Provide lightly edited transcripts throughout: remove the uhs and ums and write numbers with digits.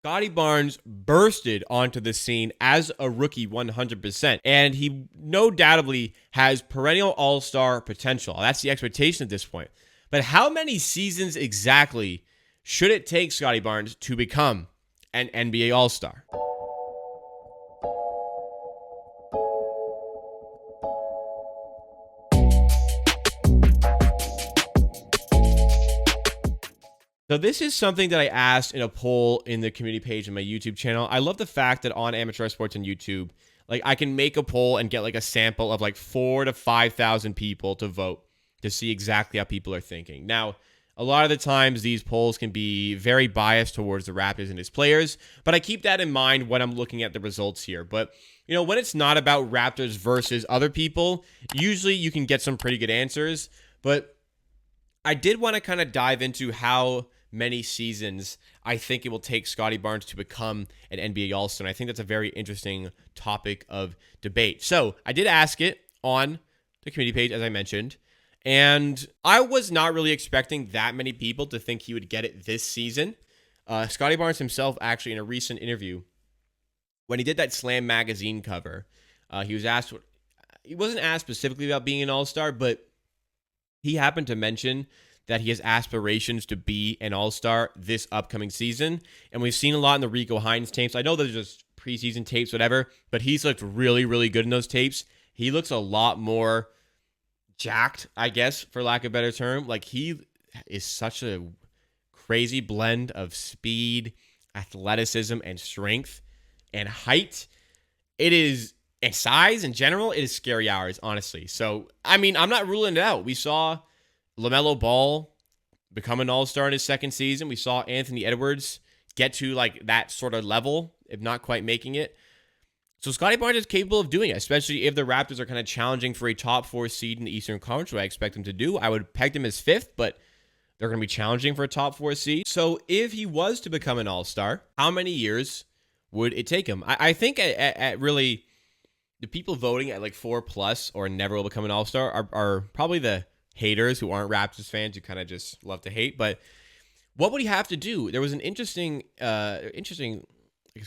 Scottie Barnes bursted onto the scene as a rookie 100%, and he no doubtably has perennial all-star potential. That's the expectation at this point. But how many seasons exactly should it take Scottie Barnes to become an NBA all-star? So this is something that I asked in a poll in the community page on my YouTube channel. I love the fact that on Amateur Sports on YouTube, like I can make a poll and get like a sample of like 4,000 to 5,000 people to vote to see exactly how people are thinking. Now, a lot of the times these polls can be very biased towards the Raptors and his players, but I keep that in mind when I'm looking at the results here. But, you know, when it's not about Raptors versus other people, usually you can get some pretty good answers. But I did want to kind of dive into how many seasons I think it will take Scottie Barnes to become an NBA All-Star. And I think that's a very interesting topic of debate. So I did ask it on the community page, as I mentioned, and I was not really expecting that many people to think he would get it this season. Scottie Barnes himself, actually, in a recent interview, when he did that Slam magazine cover, he wasn't asked specifically about being an All-Star, but he happened to mention that he has aspirations to be an all-star this upcoming season. And we've seen a lot in the Rico Hines tapes. I know there's just preseason tapes, whatever, but he's looked really, really good in those tapes. He looks a lot more jacked, I guess, for lack of a better term. Like, he is such a crazy blend of speed, athleticism, and strength, and height. And size in general, it is scary hours, honestly. So, I mean, I'm not ruling it out. We saw LaMelo Ball become an all-star in his second season. We saw Anthony Edwards get to like that sort of level, if not quite making it. So Scottie Barnes is capable of doing it, especially if the Raptors are kind of challenging for a top 4 seed in the Eastern Conference, which I expect them to do. I would peg them as 5th, but they're going to be challenging for a top 4 seed. So if he was to become an all-star, how many years would it take him? I think at really the people voting at like 4+ or never will become an all-star are probably the haters who aren't Raptors fans who kind of just love to hate. But what would he have to do? There was an interesting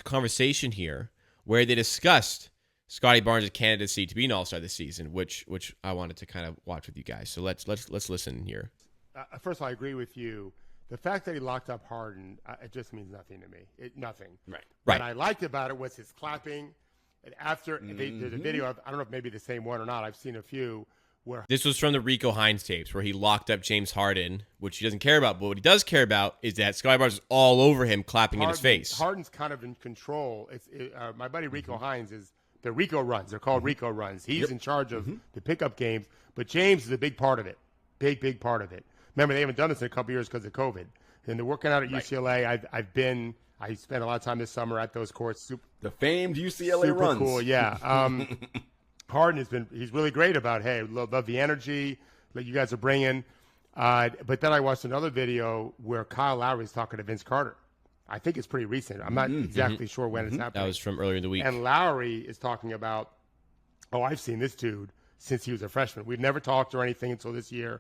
conversation here where they discussed Scottie Barnes' candidacy to be an all-star this season, which I wanted to kind of watch with you guys. So let's listen here. First of all, I agree with you. The fact that he locked up Harden, it just means nothing to me. Nothing. Right. What I liked about it was his clapping. And after they did a video, I don't know if maybe the same one or not. I've seen a few. This was from the Rico Hines tapes where he locked up James Harden, which he doesn't care about. But what he does care about is that Scottie Barnes is all over him, clapping in his face. Harden's kind of in control. My buddy Rico Hines is the Rico runs. They're called Rico runs. He's in charge of the pickup games. But James is a big part of it. Big part of it. Remember, they haven't done this in a couple years because of COVID. And they're working out at UCLA. I spent a lot of time this summer at those courts. The famed UCLA runs. Super cool, yeah. Harden he's really great about, hey, love the energy that you guys are bringing. But then I watched another video where Kyle Lowry is talking to Vince Carter. I think it's pretty recent. I'm not exactly sure when it's happening. That was from earlier in the week. And Lowry is talking about, I've seen this dude since he was a freshman. We've never talked or anything until this year,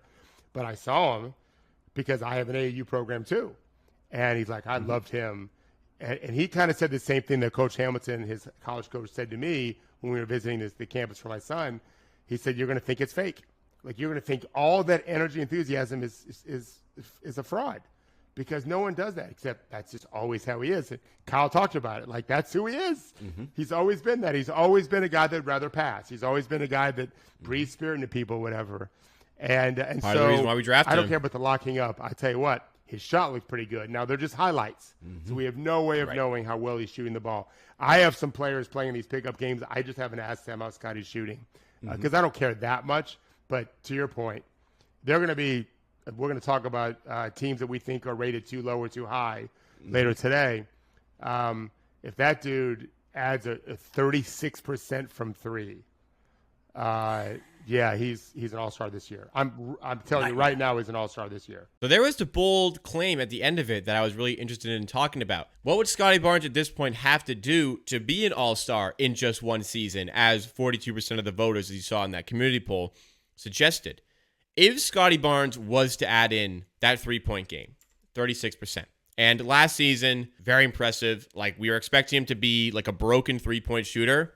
but I saw him because I have an AAU program too. And he's like, I loved him. And he kind of said the same thing that Coach Hamilton, his college coach, said to me when we were visiting the campus for my son. He said, you're going to think it's fake. Like, you're going to think all that energy, enthusiasm is a fraud, because no one does that, except that's just always how he is. And Kyle talked about it. Like, that's who he is. He's always been that. He's always been a guy that'd rather pass. He's always been a guy that breathes spirit into people, whatever. And Part so of the reason why we drafted I don't him. care about the locking up. I tell you what, his shot looks pretty good. Now, they're just highlights, so we have no way of knowing how well he's shooting the ball. I have some players playing these pickup games. I just haven't asked them how Scottie's shooting because I don't care that much. But to your point, we're going to talk about teams that we think are rated too low or too high later today. If that dude adds a 36% from three, yeah, he's an all-star this year. I'm telling you right now, he's an all-star this year. So there was the bold claim at the end of it that I was really interested in talking about. What would Scottie Barnes at this point have to do to be an all-star in just one season, as 42% of the voters, as you saw in that community poll, suggested? If Scottie Barnes was to add in that three-point game, 36%, And last season, very impressive. Like, we were expecting him to be like a broken three-point shooter.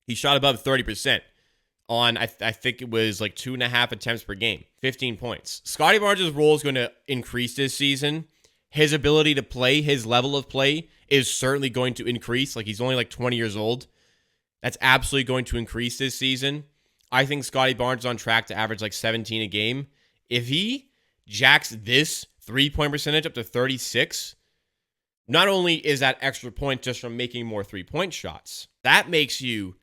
He shot above 30% on, I think it was like 2.5 attempts per game, 15 points. Scottie Barnes' role is going to increase this season. His ability to play, his level of play is certainly going to increase. Like, he's only like 20 years old. That's absolutely going to increase this season. I think Scottie Barnes is on track to average like 17 a game. If he jacks this three-point percentage up to 36, not only is that extra point just from making more three-point shots, that makes you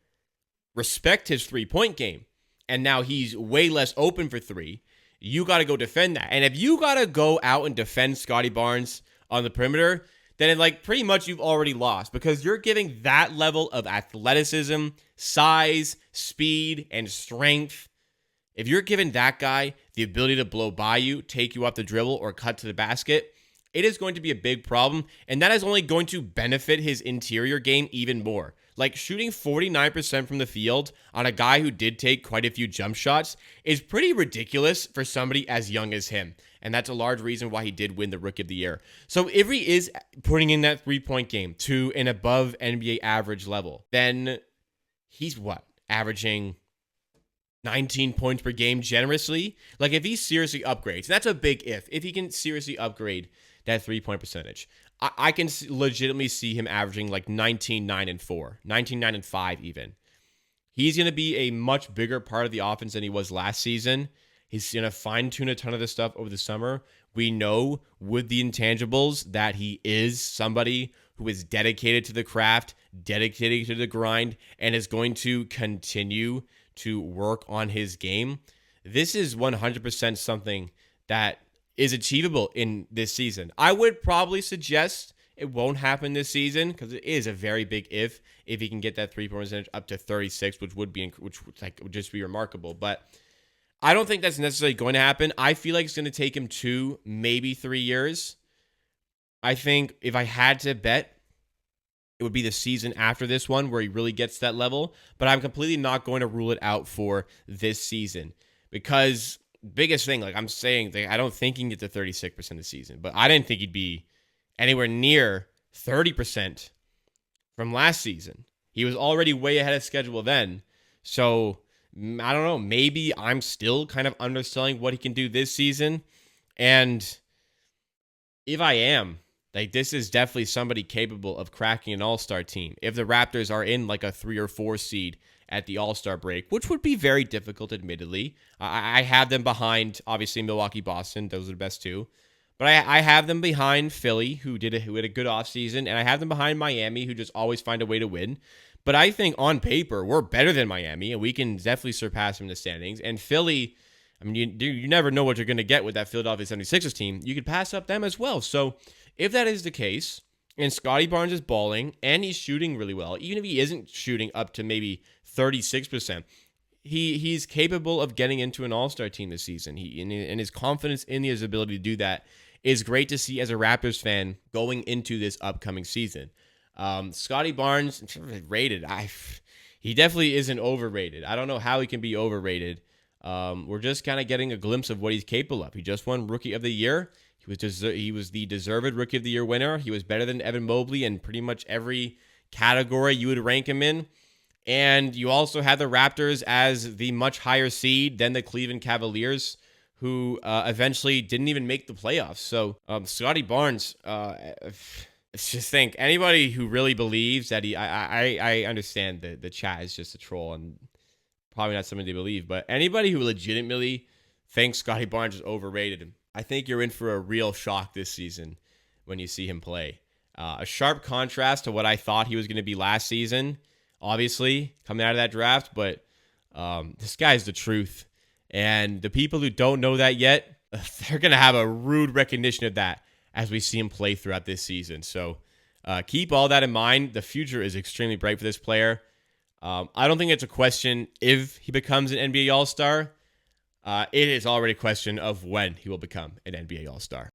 respect his three-point game. And now he's way less open for three. You got to go defend that. And if you got to go out and defend Scottie Barnes on the perimeter, then like pretty much you've already lost, because you're giving that level of athleticism, size, speed, and strength. If you're giving that guy the ability to blow by you, take you off the dribble, or cut to the basket, it is going to be a big problem. And that is only going to benefit his interior game even more. Like, shooting 49% from the field on a guy who did take quite a few jump shots is pretty ridiculous for somebody as young as him. And that's a large reason why he did win the Rookie of the Year. So if he is putting in that three-point game to an above NBA average level, then he's what? Averaging 19 points per game generously? Like, if he seriously upgrades, and that's a big if he can seriously upgrade that three-point percentage, I can legitimately see him averaging like 19, 9, and 4, 19, 9, and 5 even. He's going to be a much bigger part of the offense than he was last season. He's going to fine-tune a ton of this stuff over the summer. We know with the intangibles that he is somebody who is dedicated to the craft, dedicated to the grind, and is going to continue to work on his game. This is 100% something that is achievable in this season. I would probably suggest it won't happen this season, because it is a very big if he can get that three-point percentage up to 36, which would just be remarkable. But I don't think that's necessarily going to happen. I feel like it's going to take him 2, maybe 3 years. I think if I had to bet, it would be the season after this one where he really gets to that level. But I'm completely not going to rule it out for this season, because biggest thing, like I'm saying, I don't think he can get to 36% of the season, but I didn't think he'd be anywhere near 30% from last season. He was already way ahead of schedule then. So I don't know, maybe I'm still kind of underselling what he can do this season. And if I am, like, this is definitely somebody capable of cracking an all-star team. If the Raptors are in like a 3 or 4 seed at the all-star break, which would be very difficult, admittedly. I have them behind, obviously, Milwaukee, Boston. Those are the best two. But I have them behind Philly, who had a good offseason, and I have them behind Miami, who just always find a way to win. But I think on paper, we're better than Miami, and we can definitely surpass them in the standings. And Philly, I mean, you never know what you're going to get with that Philadelphia 76ers team. You could pass up them as well. So if that is the case, and Scottie Barnes is balling, and he's shooting really well, even if he isn't shooting up to maybe 36%, he's capable of getting into an all-star team this season. And his confidence in his ability to do that is great to see as a Raptors fan going into this upcoming season. Scottie Barnes, rated. He definitely isn't overrated. I don't know how he can be overrated. We're just kind of getting a glimpse of what he's capable of. He just won Rookie of the Year. He was the deserved Rookie of the Year winner. He was better than Evan Mobley in pretty much every category you would rank him in. And you also have the Raptors as the much higher seed than the Cleveland Cavaliers, who eventually didn't even make the playoffs. So Scottie Barnes, just think, anybody who really believes that I understand the chat is just a troll and probably not something to believe, but anybody who legitimately thinks Scottie Barnes is overrated, I think you're in for a real shock this season when you see him play. A sharp contrast to what I thought he was going to be last season, obviously, coming out of that draft, but this guy's the truth. And the people who don't know that yet, they're going to have a rude recognition of that as we see him play throughout this season. So keep all that in mind. The future is extremely bright for this player. I don't think it's a question if he becomes an NBA All-Star. It is already a question of when he will become an NBA All-Star.